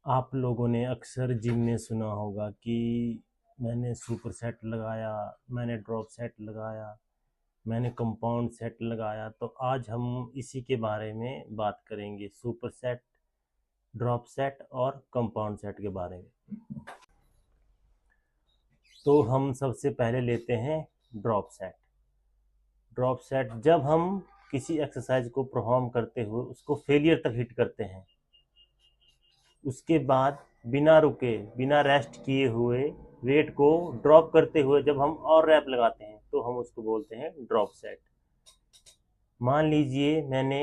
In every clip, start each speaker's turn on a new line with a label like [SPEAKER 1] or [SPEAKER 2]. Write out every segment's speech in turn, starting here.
[SPEAKER 1] आप लोगों ने अक्सर जिम में सुना होगा कि मैंने सुपर सेट लगाया, मैंने ड्रॉप सेट लगाया, मैंने कंपाउंड सेट लगाया। तो आज हम इसी के बारे में बात करेंगे, सुपर सेट, ड्रॉप सेट और कंपाउंड सेट के बारे में। तो हम सबसे पहले लेते हैं ड्रॉप सेट। ड्रॉप सेट जब हम किसी एक्सरसाइज को परफॉर्म करते हुए उसको फेलियर तक हिट करते हैं, उसके बाद बिना रुके, बिना रेस्ट किए हुए वेट को ड्रॉप करते हुए जब हम और रैप लगाते हैं तो हम उसको बोलते हैं ड्रॉप सेट। मान लीजिए मैंने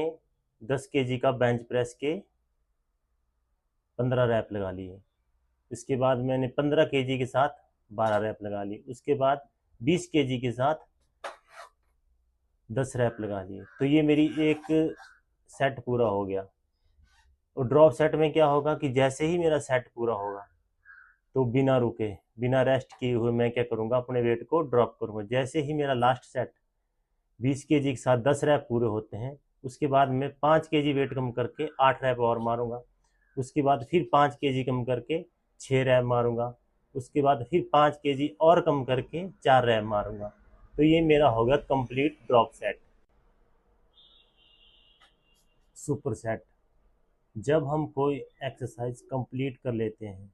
[SPEAKER 1] 10 केजी का बेंच प्रेस के 15 रैप लगा लिए। इसके बाद मैंने 15 केजी के साथ 12 रैप लगा ली। उसके बाद 20 केजी के साथ 10 रैप लगा लिए। तो ये मेरी एक सेट पूरा हो गया। और ड्रॉप सेट में क्या होगा कि जैसे ही मेरा सेट पूरा होगा तो बिना रुके, बिना रेस्ट किए हुए मैं क्या करूँगा, अपने वेट को ड्रॉप करूँगा। जैसे ही मेरा लास्ट सेट 20 केजी के साथ 10 रैप पूरे होते हैं, उसके बाद मैं 5 केजी वेट कम करके 8 रैप और मारूंगा। उसके बाद फिर 5 केजी कम करके 6 रैप मारूंगा। उसके बाद फिर 5 केजी और कम करके 4 रैप मारूंगा। तो ये मेरा होगा complete drop set. Super set, जब हम कोई एक्सरसाइज कंप्लीट कर लेते हैं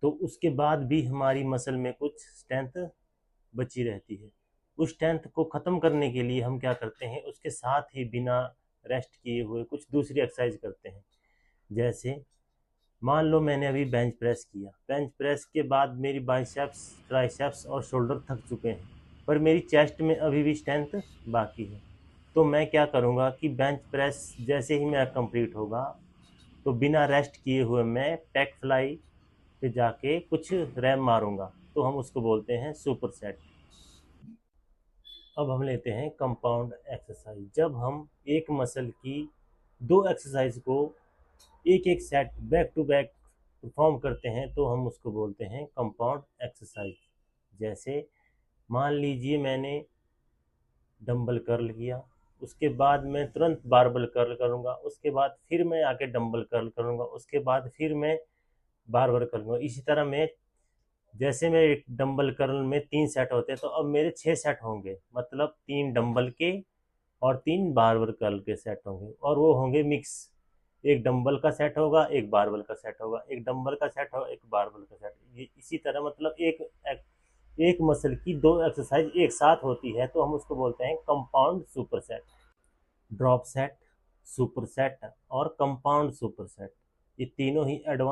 [SPEAKER 1] तो उसके बाद भी हमारी मसल में कुछ स्ट्रेंथ बची रहती है। उस स्ट्रेंथ को ख़त्म करने के लिए हम क्या करते हैं, उसके साथ ही बिना रेस्ट किए हुए कुछ दूसरी एक्सरसाइज करते हैं। जैसे मान लो मैंने अभी बेंच प्रेस किया, बेंच प्रेस के बाद मेरी बाइसेप्स, ट्राइसेप्स और शोल्डर थक चुके हैं, पर मेरी चेस्ट में अभी भी स्ट्रेंथ बाकी है। तो मैं क्या करूँगा कि बेंच प्रेस जैसे ही मेरा कंप्लीट होगा तो बिना रेस्ट किए हुए मैं पैक फ्लाई पे जाके कुछ रैप मारूंगा। तो हम उसको बोलते हैं सुपर सेट। अब हम लेते हैं कंपाउंड एक्सरसाइज। जब हम एक मसल की दो एक्सरसाइज को एक एक set back to back perform करते हैं तो हम उसको बोलते हैं कंपाउंड एक्सरसाइज। जैसे मान लीजिए मैंने डंबल कर्ल किया, उसके बाद मैं तुरंत बारबल कर्ल करूंगा, उसके बाद फिर मैं आके डंबल कर्ल करूंगा, उसके बाद फिर मैं बारबल करूंगा। इसी तरह मैं, जैसे मेरे एक डंबल कर्ल में 3 सेट होते हैं तो अब मेरे 6 सेट होंगे, मतलब 3 डंबल के और 3 बारबल कर्ल के सेट होंगे, और वो होंगे मिक्स। एक डंबल का सेट होगा, एक बारबल का सेट होगा, एक डंबल का सेट होगा, एक बारबल का सेट। ये इसी तरह मतलब एक मसल की दो एक्सरसाइज एक साथ होती है तो हम उसको बोलते हैं compound super set. Drop set, super set और कंपाउंड सुपर सेट, ये तीनों ही एडवांस